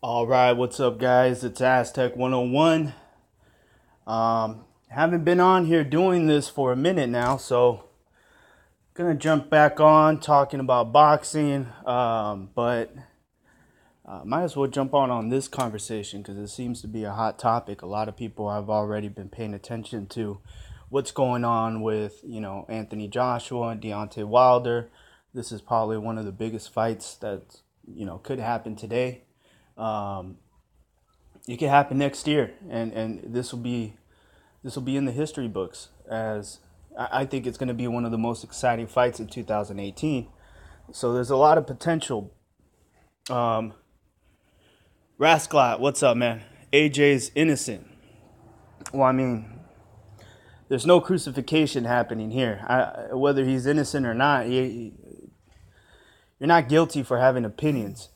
All right, what's up, guys? It's Aztec 101. Haven't been on here doing this for a minute now, so gonna jump back on talking about boxing. But might as well jump on this conversation because it seems to be a hot topic. A lot of people have already been paying attention to what's going on with Anthony Joshua and Deontay Wilder. This is probably one of the biggest fights that could happen today. Um, it could happen next year, and this will be in the history books as I think it's going to be one of the most exciting fights in 2018. So there's a lot of potential. Um, Rasclat, what's up, man? AJ's innocent. Well, I mean, there's no crucifixion happening here. Whether he's innocent or not, you're not guilty for having opinions.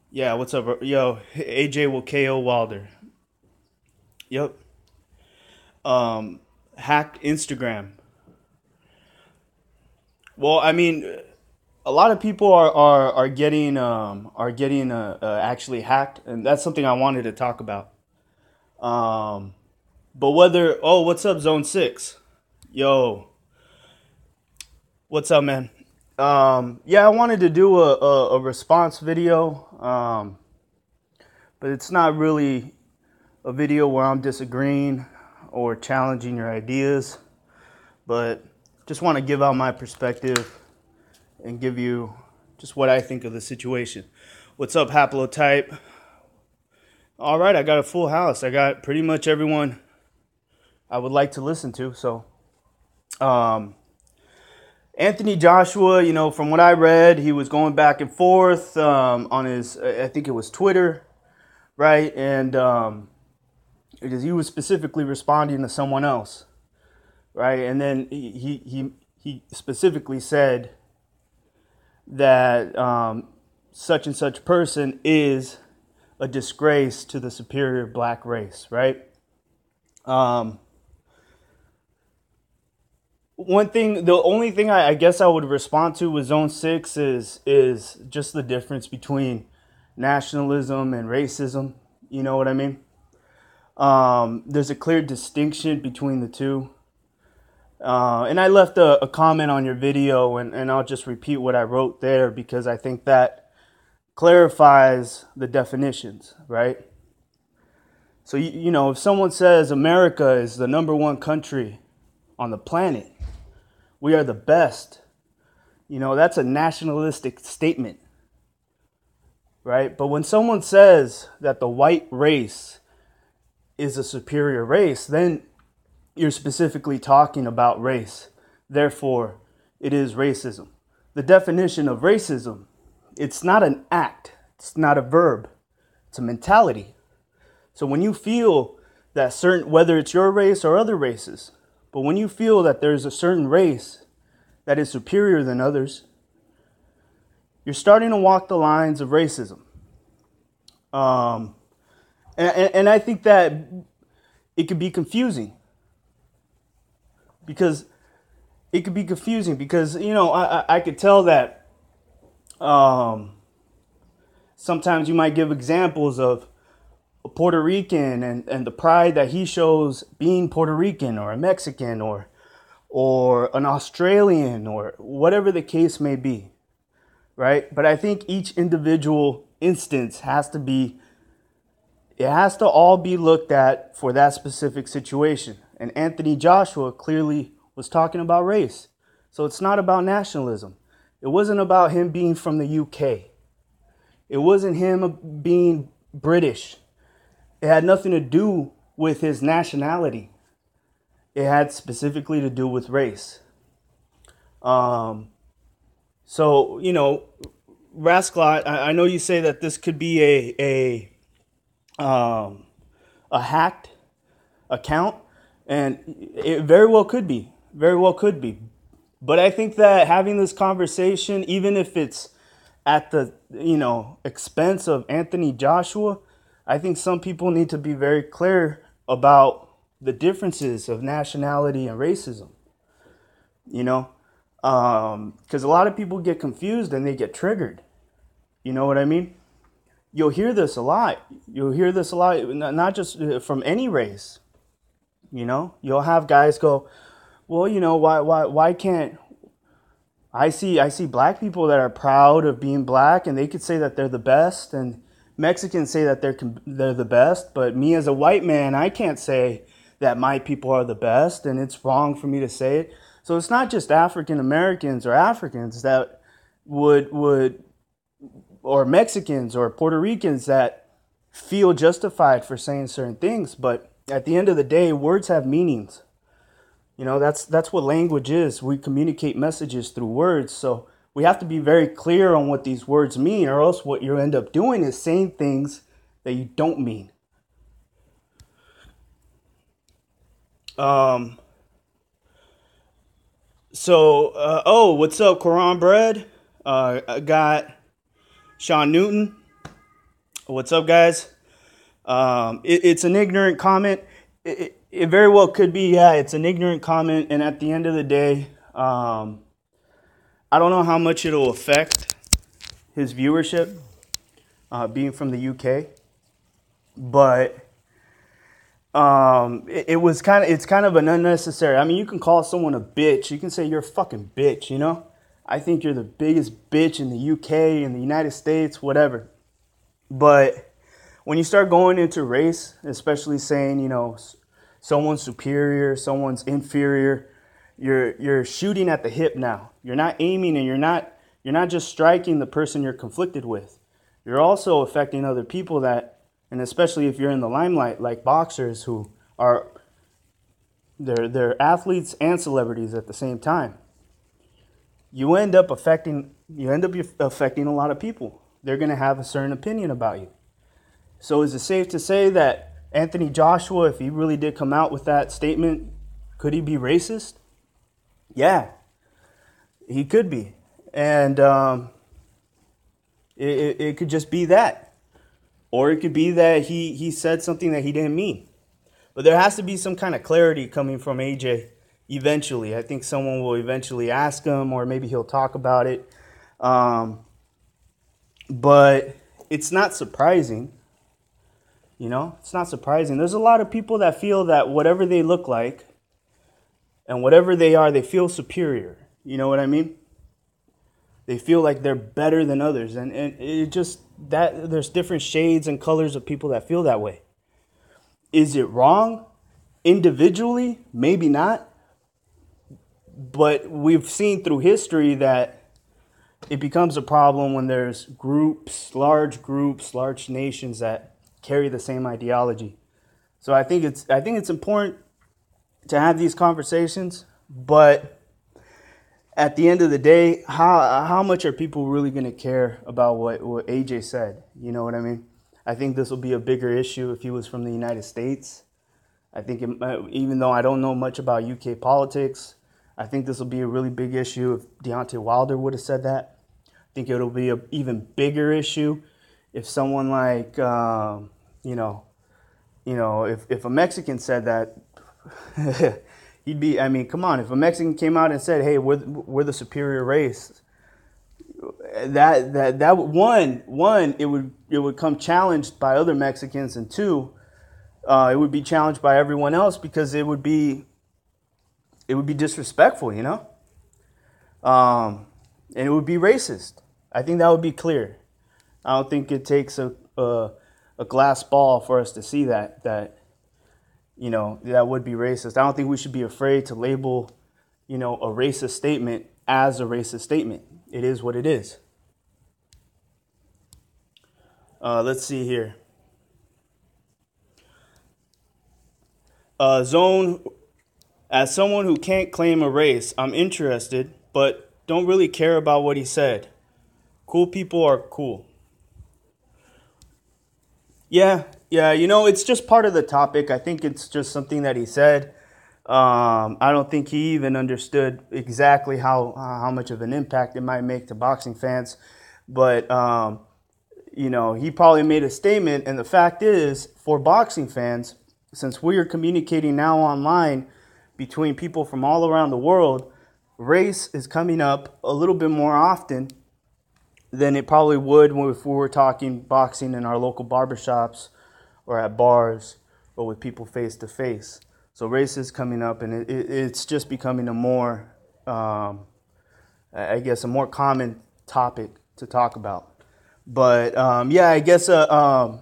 Yeah, what's up, yo? AJ will KO Wilder. Yep. Hacked Instagram. Well, I mean, a lot of people are getting actually hacked, and that's something I wanted to talk about. Um, but whether what's up, Zone 6? Yo, what's up, man? Yeah, I wanted to do a response video, but it's not really a video where I'm disagreeing or challenging your ideas, but just want to give out my perspective and give you just what I think of the situation. What's up, Haplotype? All right, I got a full house. I got pretty much everyone I would like to listen to. So, Anthony Joshua, from what I read, he was going back and forth on his, I think it was Twitter, right? And because he was specifically responding to someone else, right? And then he specifically said that such and such person is a disgrace to the superior black race, right? The only thing I guess I would respond to with Zone 6 is just the difference between nationalism and racism. You know what I mean? There's a clear distinction between the two. And I left a comment on your video, and I'll just repeat what I wrote there because I think that clarifies the definitions, right? So, if someone says America is the number one country on the planet, we are the best, that's a nationalistic statement, right? But when someone says that the white race is a superior race, then you're specifically talking about race. Therefore, it is racism. The definition of racism, it's not an act, it's not a verb, it's a mentality. So when you feel that whether it's your race or other races, but when you feel that there's a certain race that is superior than others, you're starting to walk the lines of racism. And I think that it could be confusing because I could tell that sometimes you might give examples of a Puerto Rican and the pride that he shows being Puerto Rican or a Mexican or an Australian or whatever the case may be, right? But I think each individual instance has to all be looked at for that specific situation. And Anthony Joshua clearly was talking about race. So it's not about nationalism. It wasn't about him being from the UK. It wasn't him being British. It had nothing to do with his nationality. It had specifically to do with race. So, Rasclat, I know you say that this could be a hacked account, and it very well could be. Very well could be. But I think that having this conversation, even if it's at the expense of Anthony Joshua, I think some people need to be very clear about the differences of nationality and racism. Because a lot of people get confused and they get triggered. You know what I mean? You'll hear this a lot. You'll hear this a lot, not just from any race. You know, you'll have guys go, well, you know, why can't I see black people that are proud of being black, and they could say that they're the best, and Mexicans say that they're the best, but me as a white man, I can't say that my people are the best, and it's wrong for me to say it. So it's not just African Americans or Africans that would or Mexicans or Puerto Ricans that feel justified for saying certain things, but at the end of the day, words have meanings. You know, that's what language is. We communicate messages through words. So we have to be very clear on what these words mean, or else what you end up doing is saying things that you don't mean. What's up, Quran Bread? I got Sean Newton. What's up, guys? It's an ignorant comment. It very well could be, yeah, it's an ignorant comment. And at the end of the day, I don't know how much it'll affect his viewership, being from the UK. But it's kind of an unnecessary. I mean, you can call someone a bitch. You can say you're a fucking bitch, you know? I think you're the biggest bitch in the UK, in the United States, whatever. But when you start going into race, especially saying, you know, someone's superior, someone's inferior, you're shooting at the hip now. You're not aiming, and you're not just striking the person you're conflicted with. You're also affecting other people that, and especially if you're in the limelight, like boxers who are they're athletes and celebrities at the same time. You end up affecting a lot of people. They're going to have a certain opinion about you. So is it safe to say that Anthony Joshua, if he really did come out with that statement, could he be racist? Yeah, he could be. And it could just be that. Or it could be that he said something that he didn't mean. But there has to be some kind of clarity coming from AJ eventually. I think someone will eventually ask him, or maybe he'll talk about it. But it's not surprising. You know, it's not surprising. There's a lot of people that feel that whatever they look like and whatever they are, they feel superior. You know what I mean? They feel like they're better than others. And it just, that there's different shades and colors of people that feel that way. Is it wrong? Individually, maybe not. But we've seen through history that it becomes a problem when there's groups, large nations that carry the same ideology. So I think it's important to have these conversations, but at the end of the day, how much are people really going to care about what AJ said? You know what I mean? I think this will be a bigger issue if he was from the United States. I think even though I don't know much about UK politics, I think this will be a really big issue if Deontay Wilder would have said that. I think it'll be an even bigger issue if someone like if a Mexican said that, he'd be, I mean, come on, if a Mexican came out and said, hey, we're the superior race, that one, it would come challenged by other Mexicans, and two, it would be challenged by everyone else because it would be disrespectful, you know? And it would be racist. I think that would be clear. I don't think it takes a glass ball for us to see that you know, that would be racist. I don't think we should be afraid to label, you know, a racist statement as a racist statement. It is what it is. Let's see here. Zone, as someone who can't claim a race, I'm interested, but don't really care about what he said. Cool people are cool. Yeah, you know, it's just part of the topic. I think it's just something that he said. I don't think he even understood exactly how much of an impact it might make to boxing fans. But, you know, he probably made a statement. And the fact is, for boxing fans, since we are communicating now online between people from all around the world, race is coming up a little bit more often than it probably would if we were talking boxing in our local barbershops or at bars or with people face to face. So race is coming up, and it's just becoming a more, I guess, a more common topic to talk about. But yeah, I guess I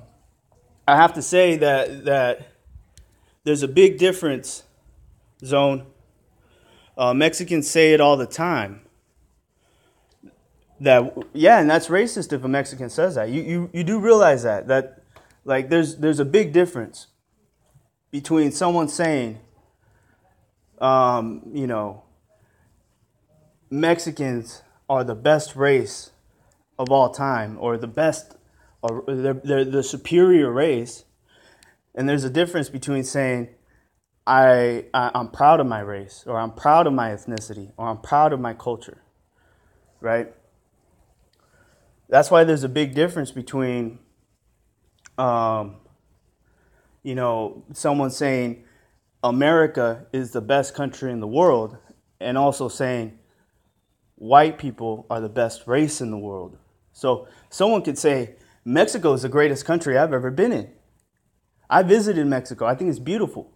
have to say that there's a big difference, Zone. Mexicans say it all the time. And that's racist if a Mexican says that. You do realize that like there's a big difference between someone saying, Mexicans are the best race of all time, or the best, or they're the superior race, and there's a difference between saying, I'm proud of my race, or I'm proud of my ethnicity, or I'm proud of my culture, right? That's why there's a big difference between, someone saying America is the best country in the world, and also saying white people are the best race in the world. So someone could say Mexico is the greatest country I've ever been in. I visited Mexico. I think it's beautiful.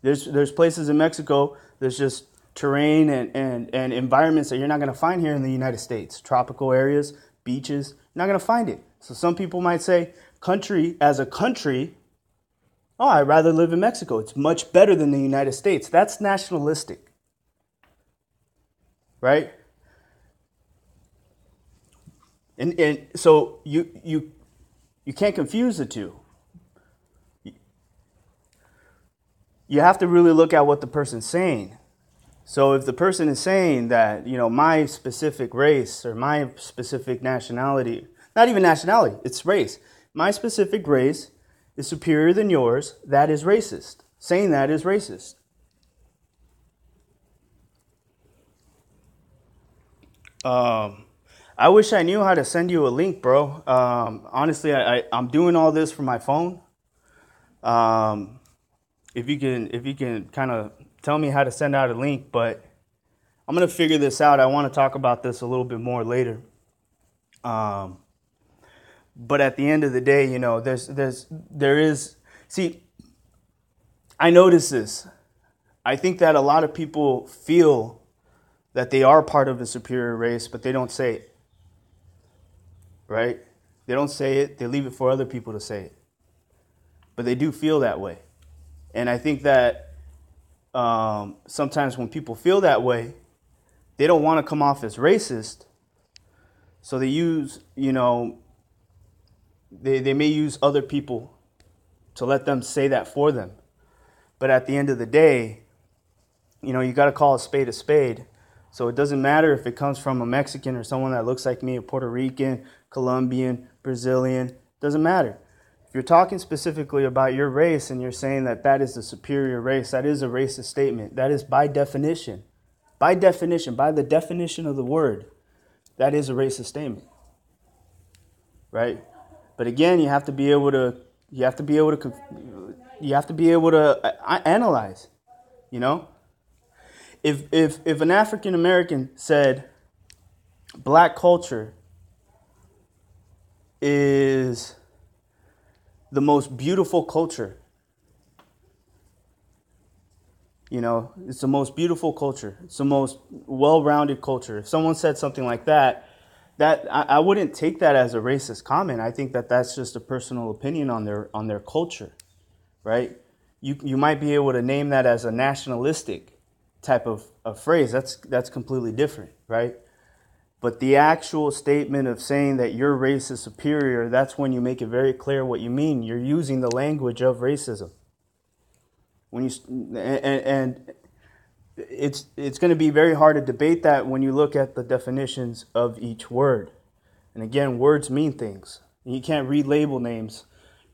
There's places in Mexico, there's just terrain and environments that you're not going to find here in the United States. Tropical areas, beaches, you're not going to find it. So some people might say, country as a country, oh, I'd rather live in Mexico. It's much better than the United States. That's nationalistic, right? And so you can't confuse the two. You have to really look at what the person's saying. So if the person is saying that, my specific race or my specific nationality, not even nationality, it's race. My specific race is superior than yours, that is racist. Saying that is racist. I wish I knew how to send you a link, bro. Honestly, I'm doing all this from my phone. If you can kind of tell me how to send out a link, but I'm going to figure this out. I want to talk about this a little bit more later. But at the end of the day, see, I notice this. I think that a lot of people feel that they are part of a superior race, but they don't say it. Right? They don't say it. They leave it for other people to say it. But they do feel that way. And I think that sometimes when people feel that way, they don't want to come off as racist. So they use, they may use other people to let them say that for them. But at the end of the day, you got to call a spade a spade. So it doesn't matter if it comes from a Mexican or someone that looks like me, a Puerto Rican, Colombian, Brazilian, doesn't matter. If you're talking specifically about your race and you're saying that is the superior race, that is a racist statement. That is by definition, by the definition of the word, that is a racist statement, right? But again, you have to be able to analyze, If an African American said black culture is the most beautiful culture, it's the most beautiful culture, it's the most well-rounded culture. If someone said something like that I wouldn't take that as a racist comment. I think that that's just a personal opinion on their culture, right? You might be able to name that as a nationalistic type of phrase. That's completely different, right? But the actual statement of saying that your race is superior, that's when you make it very clear what you mean. You're using the language of racism. And it's going to be very hard to debate that when you look at the definitions of each word. And again, words mean things. You can't relabel names,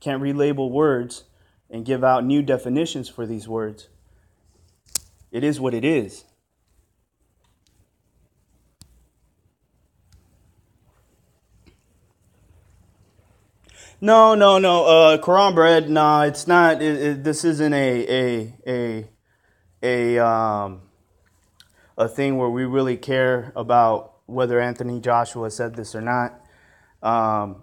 can't relabel words and give out new definitions for these words. It is what it is. No. Quran bread. No, it's not. This isn't a thing where we really care about whether Anthony Joshua said this or not. I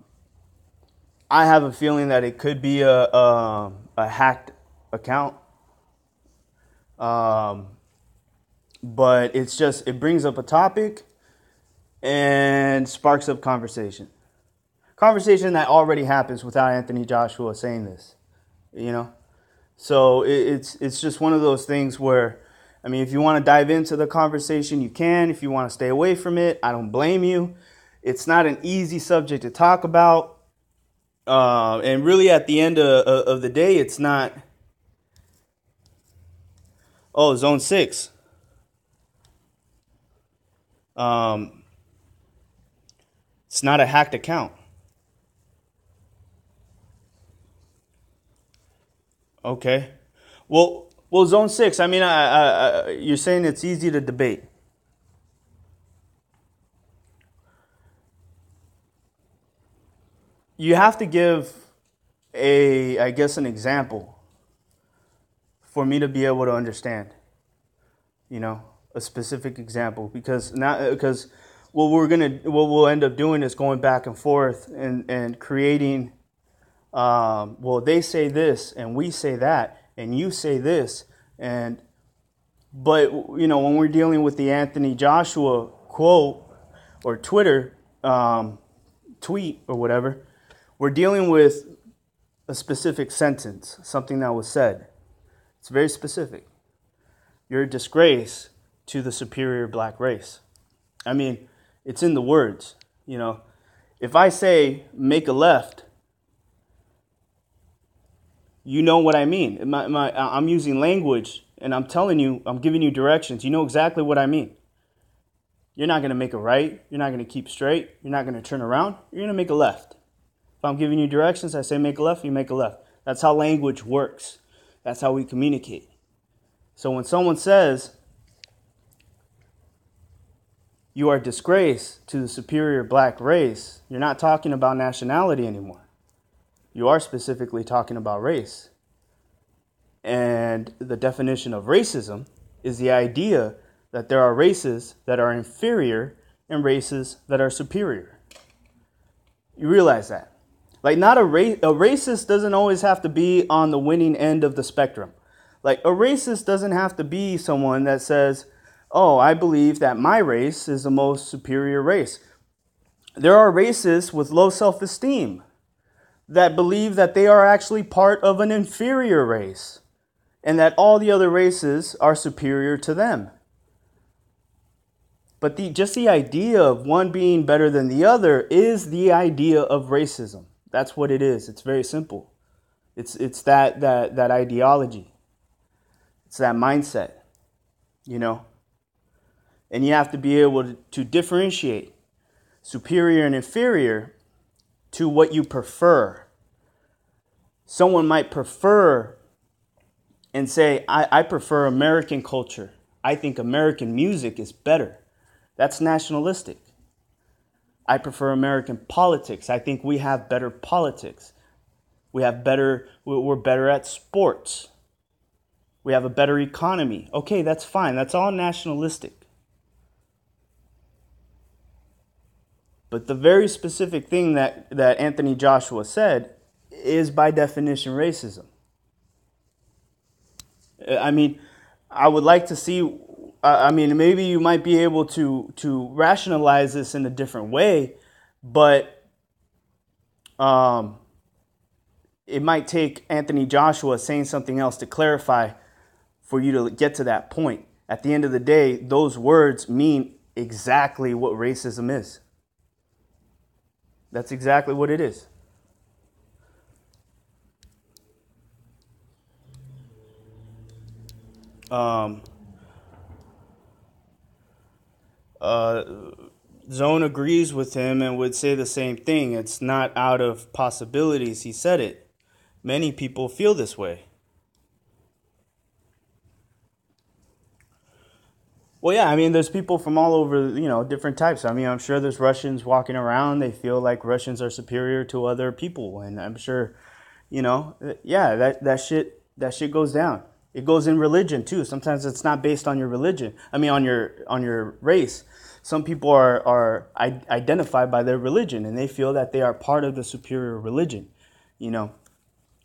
have a feeling that it could be a hacked account. But it brings up a topic and sparks up conversation. Conversation that already happens without Anthony Joshua saying this, you know? So it's just one of those things where, I mean, if you want to dive into the conversation, you can. If you want to stay away from it, I don't blame you. It's not an easy subject to talk about. And really at the end of the day, it's not, oh, Zone 6. It's not a hacked account. Okay. Well, Zone 6, I mean, you're saying it's easy to debate. You have to give an example for me to be able to understand, a specific example, because what we'll end up doing is going back and forth and creating, they say this and we say that and you say this, but when we're dealing with the Anthony Joshua quote or Twitter tweet or whatever, we're dealing with a specific sentence, something that was said. It's very specific. You're a disgrace to the superior black race. I mean, it's in the words, If I say make a left, you know what I mean. I'm using language and I'm telling you, I'm giving you directions. You know exactly what I mean. You're not going to make a right. You're not going to keep straight. You're not going to turn around. You're going to make a left. If I'm giving you directions, I say make a left, you make a left. That's how language works. That's how we communicate. So when someone says, you are a disgrace to the superior black race, you're not talking about nationality anymore. You are specifically talking about race. And the definition of racism is the idea that there are races that are inferior and races that are superior. You realize that? Like, not a racist doesn't always have to be on the winning end of the spectrum. Like, a racist doesn't have to be someone that says, oh, I believe that my race is the most superior race. There are racists with low self-esteem that believe that they are actually part of an inferior race and that all the other races are superior to them. But just the idea of one being better than the other is the idea of racism. That's what it is. It's very simple. It's that ideology. It's that mindset, And you have to be able to differentiate superior and inferior to what you prefer. Someone might prefer and say, I prefer American culture. I think American music is better. That's nationalistic. I prefer American politics. I think we have better politics. We're better at sports. We have a better economy. Okay, that's fine. That's all nationalistic. But the very specific thing that Anthony Joshua said is by definition racism. I mean, I would like to see, maybe you might be able to rationalize this in a different way, but it might take Anthony Joshua saying something else to clarify for you to get to that point. At the end of the day, those words mean exactly what racism is. That's exactly what it is. Zone agrees with him and would say the same thing. It's not out of possibilities. He said it. Many people feel this way. Well, yeah, there's people from all over, different types. I'm sure there's Russians walking around. They feel like Russians are superior to other people. And I'm sure, that shit goes down. It goes in religion too. Sometimes it's not based on your religion. On your race. Some people are identified by their religion, and they feel that they are part of the superior religion, you know,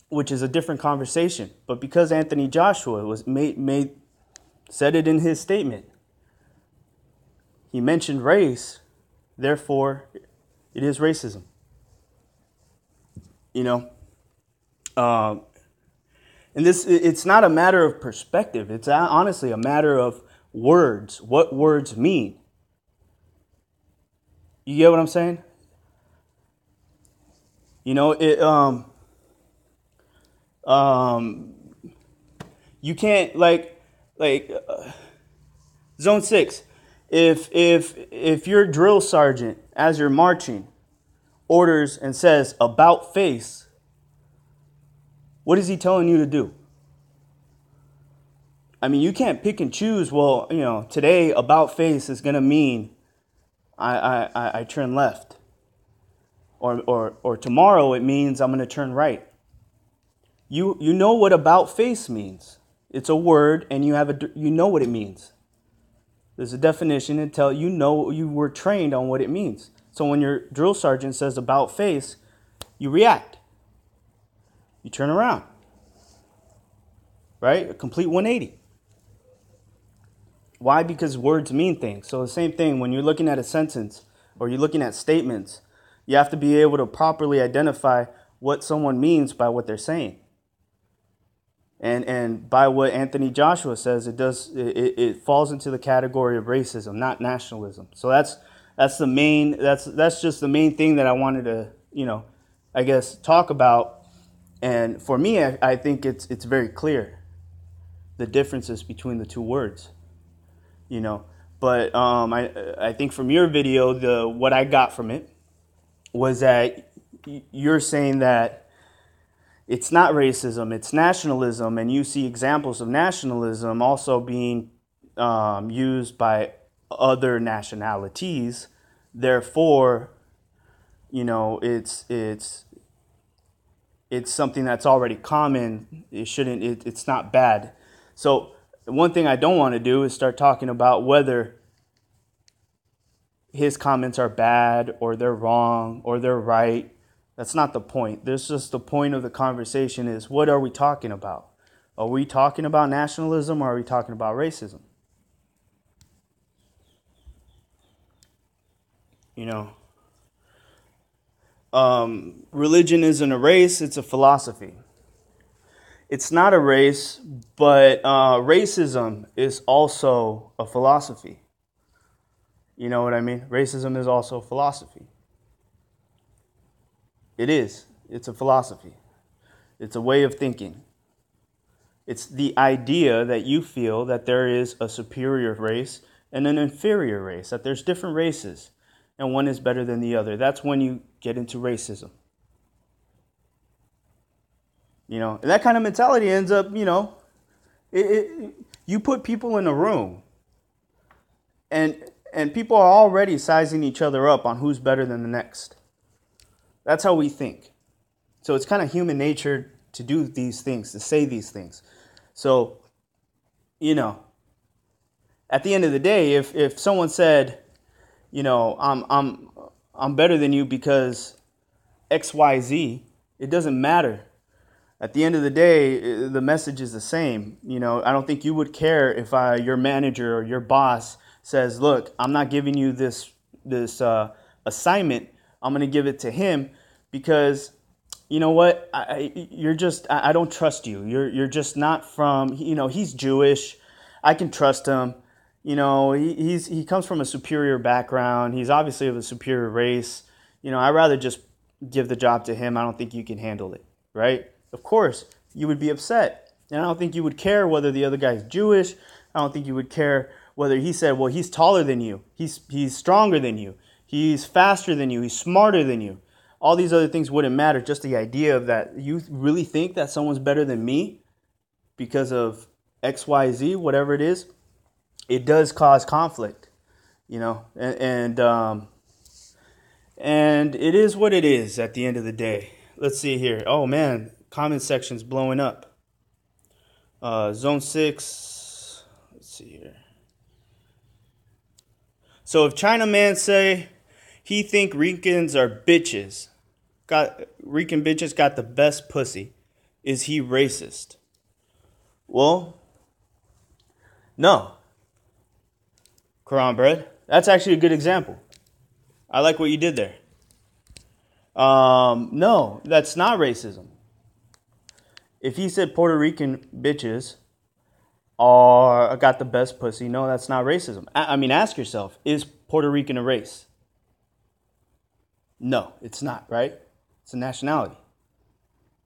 which is a different conversation. But because Anthony Joshua was said it in his statement, he mentioned race, therefore it is racism. You know, and it's not a matter of perspective. It's honestly a matter of words, what words mean. You get what I'm saying? You know, you can't Zone 6. If your drill sergeant, as you're marching, orders and says about face, what is he telling you to do? I mean, you can't pick and choose. Well, you know, today about face is gonna mean I turn left, or tomorrow it means I'm gonna turn right. You know what about face means. It's a word, and you know what it means. There's a definition and you were trained on what it means. So when your drill sergeant says about face, you react. You turn around. Right? A complete 180. Why? Because words mean things. So the same thing when you're looking at a sentence or you're looking at statements, you have to be able to properly identify what someone means by what they're saying. And by what Anthony Joshua says, it falls into the category of racism, not nationalism. So that's just the main thing that I wanted to, you know, I guess talk about. And for me, I think it's very clear the differences between the two words, you know. But I think from your video, what I got from it was that you're saying that it's not racism, it's nationalism, and you see examples of nationalism also being used by other nationalities. Therefore, you know, it's something that's already common. It's not bad. So one thing I don't want to do is start talking about whether his comments are bad or they're wrong or they're right. That's not the point. There's just the point of the conversation is, what are we talking about? Are we talking about nationalism or are we talking about racism? You know, religion isn't a race, it's a philosophy. It's not a race, but racism is also a philosophy. You know what I mean? Racism is also a philosophy. It is. It's a philosophy. It's a way of thinking. It's the idea that you feel that there is a superior race and an inferior race, that there's different races and one is better than the other. That's when you get into racism. You know, and that kind of mentality ends up, you know, you put people in a room and people are already sizing each other up on who's better than the next. That's how we think. So it's kind of human nature to do these things, to say these things. So, you know, at the end of the day, if someone said, you know, I'm better than you because XYZ, it doesn't matter. At the end of the day, the message is the same. You know, I don't think you would care if your manager or your boss says, look, I'm not giving you this assignment. I'm going to give it to him because, you know what, I don't trust you. You're just not from, you know, he's Jewish. I can trust him. You know, he comes from a superior background. He's obviously of a superior race. You know, I'd rather just give the job to him. I don't think you can handle it, right? Of course, you would be upset. And I don't think you would care whether the other guy's Jewish. I don't think you would care whether he said, well, he's taller than you. He's stronger than you. He's faster than you. He's smarter than you. All these other things wouldn't matter. Just the idea of that you really think that someone's better than me because of X, Y, Z, whatever it is, it does cause conflict, you know, and it is what it is at the end of the day. Let's see here. Oh man, comment section's blowing up. Zone 6. Let's see here. So if Chinaman say he think Ricans are bitches, Rican bitches got the best pussy, is he racist? Well, no. Quran bread. That's actually a good example. I like what you did there. No, that's not racism. If he said Puerto Rican bitches are got the best pussy, no, that's not racism. I mean, ask yourself, is Puerto Rican a race? No, it's not, right? It's a nationality,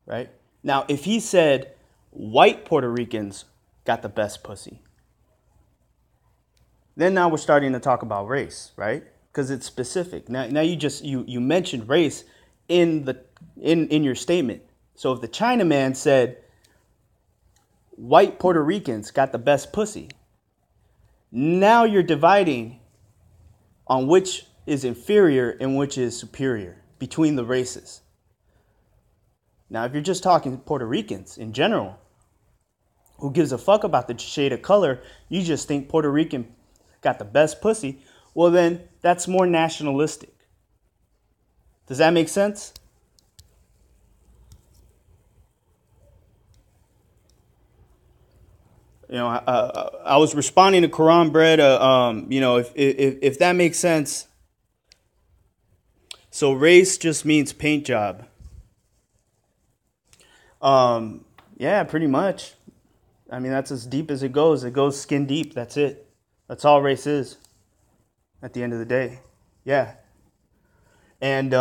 right? Now, if he said white Puerto Ricans got the best pussy, then now we're starting to talk about race, right? Because it's specific. Now you mentioned race in your statement. So if the Chinaman said white Puerto Ricans got the best pussy, now you're dividing on which is inferior and which is superior between the races. Now, if you're just talking Puerto Ricans in general, who gives a fuck about the shade of color, you just think Puerto Rican got the best pussy, well then that's more nationalistic. Does that make sense? You know, I was responding to Quran Bread. You know, if that makes sense. So race just means paint job. Yeah, pretty much. I mean, that's as deep as it goes. It goes skin deep. That's it. That's all race is. At the end of the day, yeah. And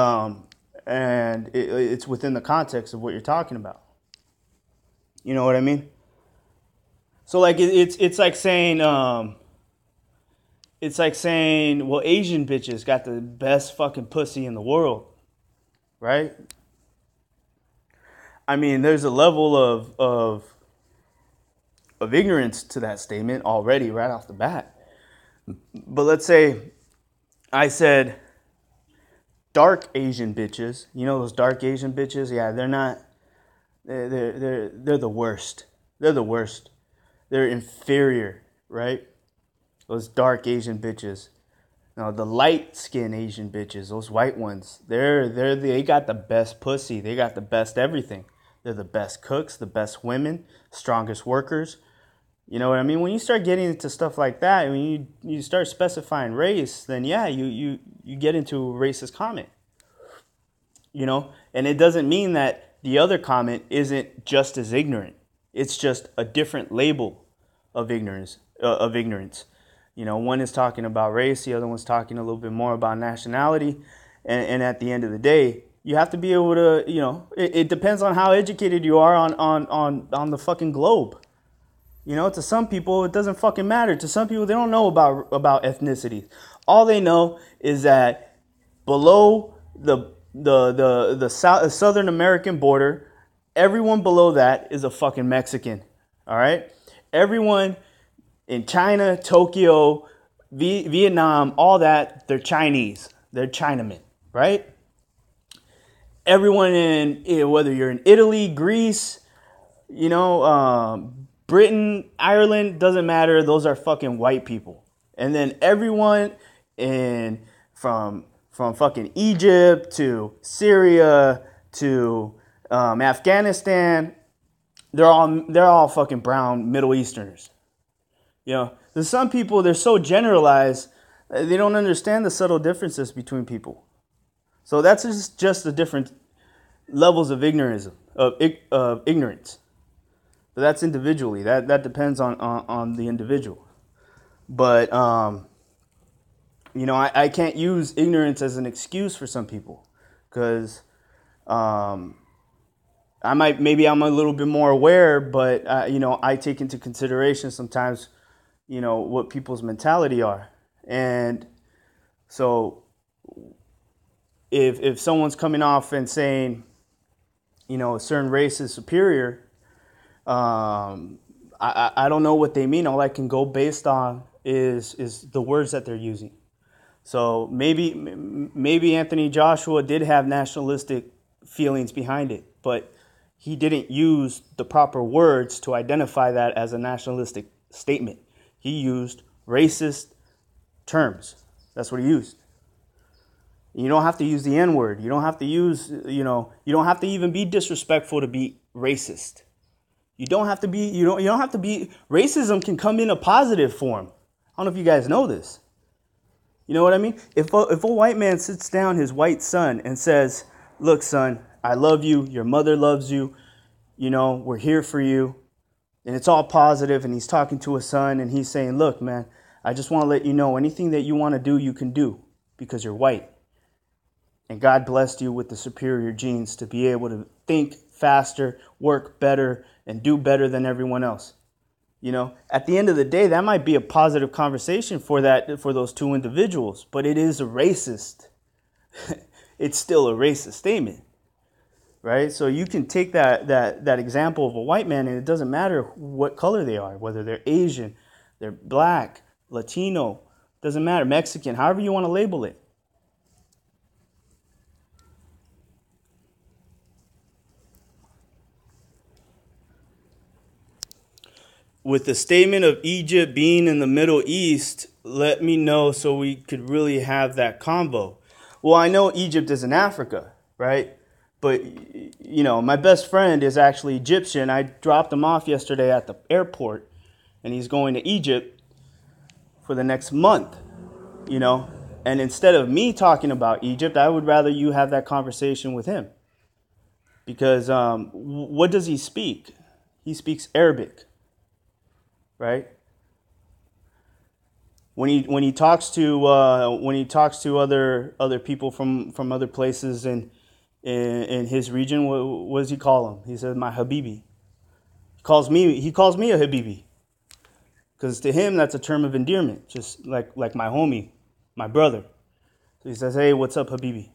it's within the context of what you're talking about. You know what I mean? So like it's like saying well, Asian bitches got the best fucking pussy in the world, right? I mean, there's a level of ignorance to that statement already right off the bat. But let's say I said dark Asian bitches. You know those dark Asian bitches? Yeah, they're not. They're the worst. They're the worst. They're inferior, right? Those dark Asian bitches. Now the light skinned Asian bitches, those white ones, they got the best pussy. They got the best everything. They're the best cooks, the best women, strongest workers. You know what I mean? When you start getting into stuff like that, when you start specifying race, then yeah, you get into a racist comment. You know, and it doesn't mean that the other comment isn't just as ignorant. It's just a different label of ignorance. You know, one is talking about race, the other one's talking a little bit more about nationality, and at the end of the day, you have to be able to, you know, it depends on how educated you are on the fucking globe. You know, to some people, it doesn't fucking matter. To some people, they don't know about ethnicity. All they know is that below the Southern American border, everyone below that is a fucking Mexican. All right? Everyone in China, Tokyo, Vietnam, all that, they're Chinese. They're Chinamen, right? Everyone whether you're in Italy, Greece, you know, Britain, Ireland, doesn't matter. Those are fucking white people. And then everyone from fucking Egypt to Syria to Afghanistan, they're all fucking brown Middle Easterners. You know, there's some people, they're so generalized, they don't understand the subtle differences between people. So that's just the different levels of ignorance. But that's individually. That depends on the individual. But you know, I can't use ignorance as an excuse for some people, because I'm a little bit more aware, but you know, I take into consideration sometimes, you know, what people's mentality are. And so if someone's coming off and saying, you know, a certain race is superior, I don't know what they mean. All I can go based on is the words that they're using. So maybe Anthony Joshua did have nationalistic feelings behind it, but he didn't use the proper words to identify that as a nationalistic statement. He used racist terms. That's what he used. You don't have to use the N word. You don't have to use, you don't have to even be disrespectful to be racist. You don't have to be, you don't have to be, racism can come in a positive form. I don't know if you guys know this. You know what I mean? If a white man sits down his white son and says, look, son, I love you. Your mother loves you. We're here for you. And it's all positive. And he's talking to his son and he's saying, look, man, I just want to let you know anything that you want to do, you can do because you're white. And God blessed you with the superior genes to be able to think faster, work better, and do better than everyone else. At the end of the day, that might be a positive conversation for those two individuals, but it is a racist. It's still a racist statement, right? So you can take that example of a white man, and it doesn't matter what color they are, whether they're Asian, they're black, Latino, doesn't matter, Mexican, however you want to label it. With the statement of Egypt being in the Middle East, let me know so we could really have that convo. Well, I know Egypt is in Africa, right? But, my best friend is actually Egyptian. I dropped him off yesterday at the airport, and he's going to Egypt for the next month, And instead of me talking about Egypt, I would rather you have that conversation with him. Because what does he speak? He speaks Arabic. Right? When he talks to other people from other places in his region, what does he call them? He says, "My Habibi." He calls me a Habibi, because to him that's a term of endearment, just like my homie, my brother. So he says, "Hey, what's up, Habibi?"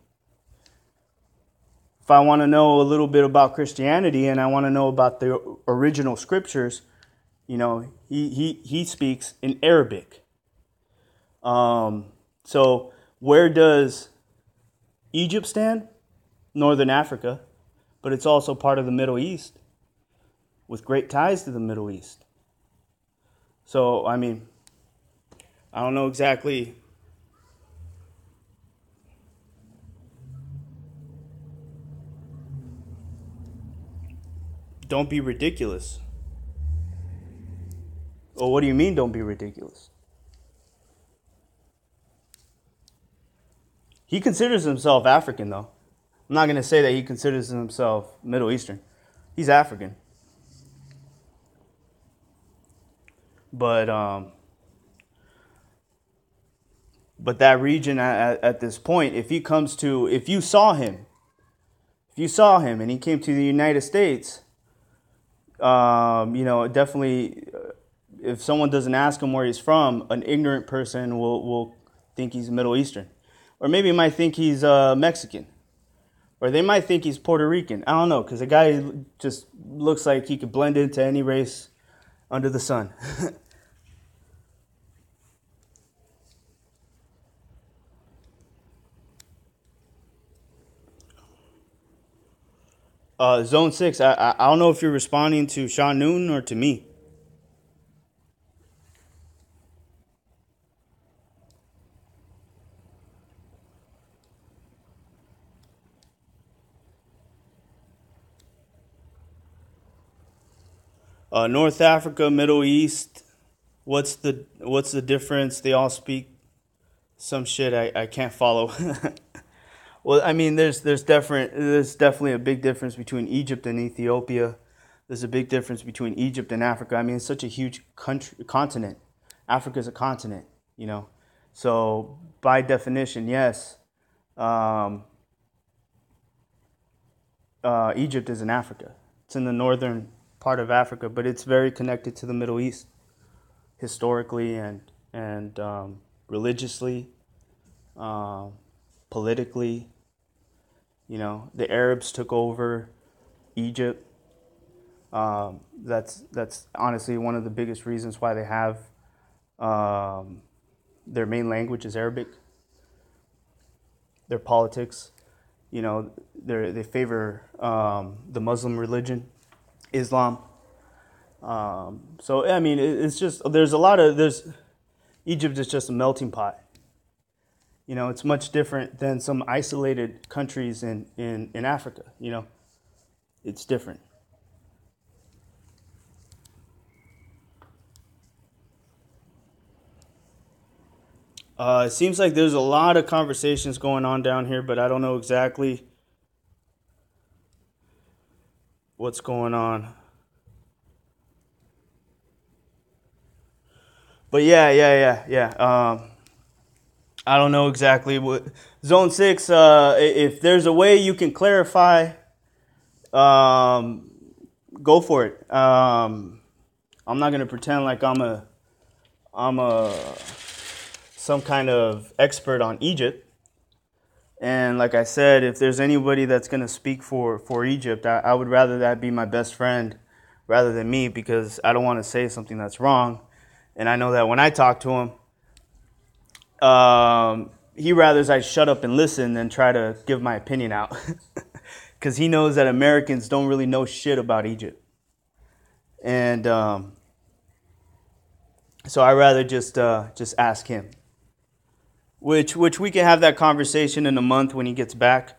If I want to know a little bit about Christianity and I want to know about the original scriptures, he speaks in Arabic. So where does Egypt stand? Northern Africa, but it's also part of the Middle East with great ties to the Middle East. So, I don't know exactly. Don't be ridiculous. Well, what do you mean, don't be ridiculous? He considers himself African, though. I'm not going to say that he considers himself Middle Eastern. He's African. But that region at this point, if you saw him and he came to the United States, definitely, if someone doesn't ask him where he's from, an ignorant person will think he's Middle Eastern. Or maybe might think he's Mexican. Or they might think he's Puerto Rican. I don't know, because the guy just looks like he could blend into any race under the sun. Zone 6, I don't know if you're responding to Sean Newton or to me. North Africa, Middle East, what's the difference? They all speak some shit I can't follow. Well, there's definitely a big difference between Egypt and Ethiopia. There's a big difference between Egypt and Africa. It's such a huge continent. Africa's a continent, So by definition, yes, Egypt is in Africa. It's in the northern part of Africa, but it's very connected to the Middle East historically and religiously, politically. The Arabs took over Egypt. That's honestly one of the biggest reasons why they have their main language is Arabic. Their politics, they favor the Muslim religion, Islam. So it's just there's Egypt is just a melting pot. You know, it's much different than some isolated countries in Africa. You know, it's different. It seems like there's a lot of conversations going on down here, but I don't know exactly what's going on. But yeah. I don't know exactly what Zone Six. If there's a way you can clarify, um, go for it. I'm not gonna pretend like I'm a some kind of expert on Egypt. And like I said, if there's anybody that's gonna speak for Egypt, I would rather that be my best friend rather than me, because I don't want to say something that's wrong. And I know that when I talk to him, he rathers I shut up and listen than try to give my opinion out, because he knows that Americans don't really know shit about Egypt. And so I rather just ask him, which we can have that conversation in a month when he gets back.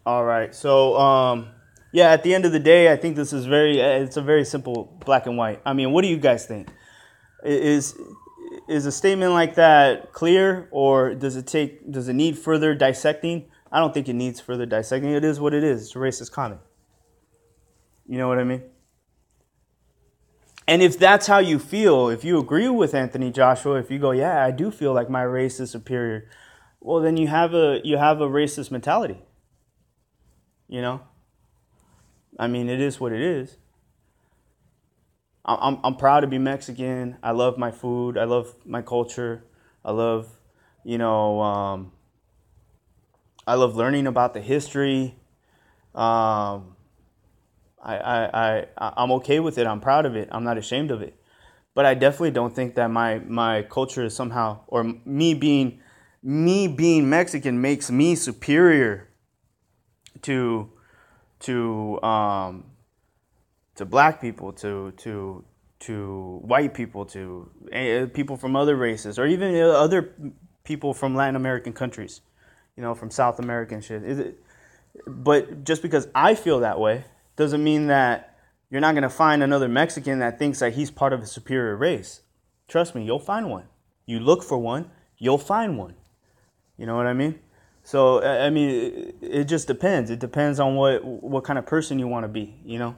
All right. So yeah, at the end of the day, I think this is it's a very simple black and white. I mean, what do you guys think? Is is a statement like that clear, or does it need further dissecting? I don't think it needs further dissecting. It is what it is. It's a racist comment. You know what I mean? And if that's how you feel, if you agree with Anthony Joshua, if you go, yeah, I do feel like my race is superior, well, then you have a racist mentality. You know, I mean, it is what it is. I'm proud to be Mexican. I love my food. I love my culture. I love, you know, I love learning about the history. Um, I'm okay with it. I'm proud of it. I'm not ashamed of it. But I definitely don't think that my culture is somehow, or me being Mexican makes me superior to to um to black people, to white people, to people from other races, or even other people from Latin American countries, you know, from South American shit. But just because I feel that way doesn't mean that you're not going to find another Mexican that thinks that he's part of a superior race. Trust me, you'll find one. You look for one, you'll find one. You know what I mean? So I mean, it just depends. It depends on what kind of person you want to be. You know,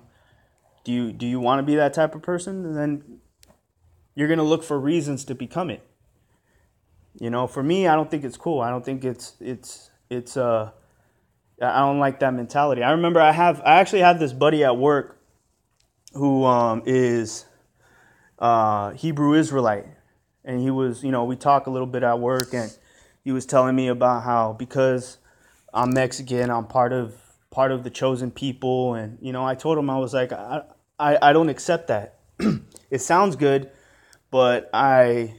do you want to be that type of person? Then you're gonna look for reasons to become it. You know, for me, I don't think it's cool. I don't think it's. I don't like that mentality. I remember I actually have this buddy at work who is Hebrew Israelite, and he was, you know, we talk a little bit at work, and he was telling me about how, because I'm Mexican, I'm part of the chosen people. And you know, I told him, I was like, I don't accept that. It sounds good, but I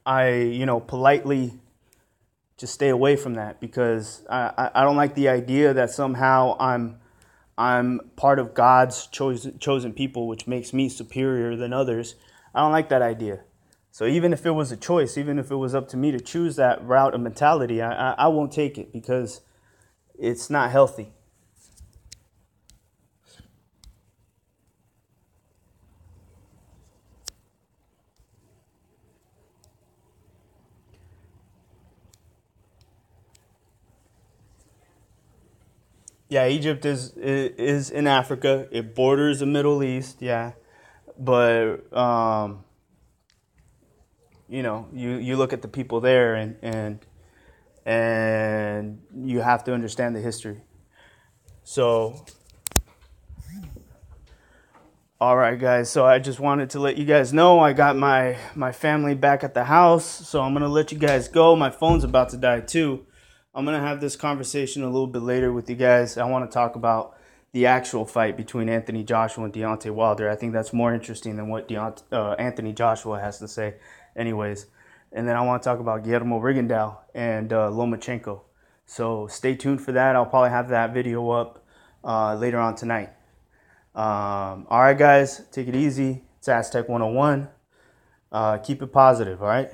you know, politely just stay away from that, because I don't like the idea that somehow I'm part of God's chosen people, which makes me superior than others. I don't like that idea. So even if it was a choice, even if it was up to me to choose that route of mentality, I won't take it, because it's not healthy. Yeah, Egypt is in Africa. It borders the Middle East. Yeah, but you know, you look at the people there, and you have to understand the history. So, all right, guys. So I just wanted to let you guys know I got my family back at the house. So I'm gonna let you guys go. My phone's about to die too. I'm gonna have this conversation a little bit later with you guys. I want to talk about the actual fight between Anthony Joshua and Deontay Wilder. I think that's more interesting than what Anthony Joshua has to say, anyways. And then I want to talk about Guillermo Rigondeaux and Lomachenko. So stay tuned for that. I'll probably have that video up later on tonight. All right, guys, take it easy. It's Aztec 101. Keep it positive, all right?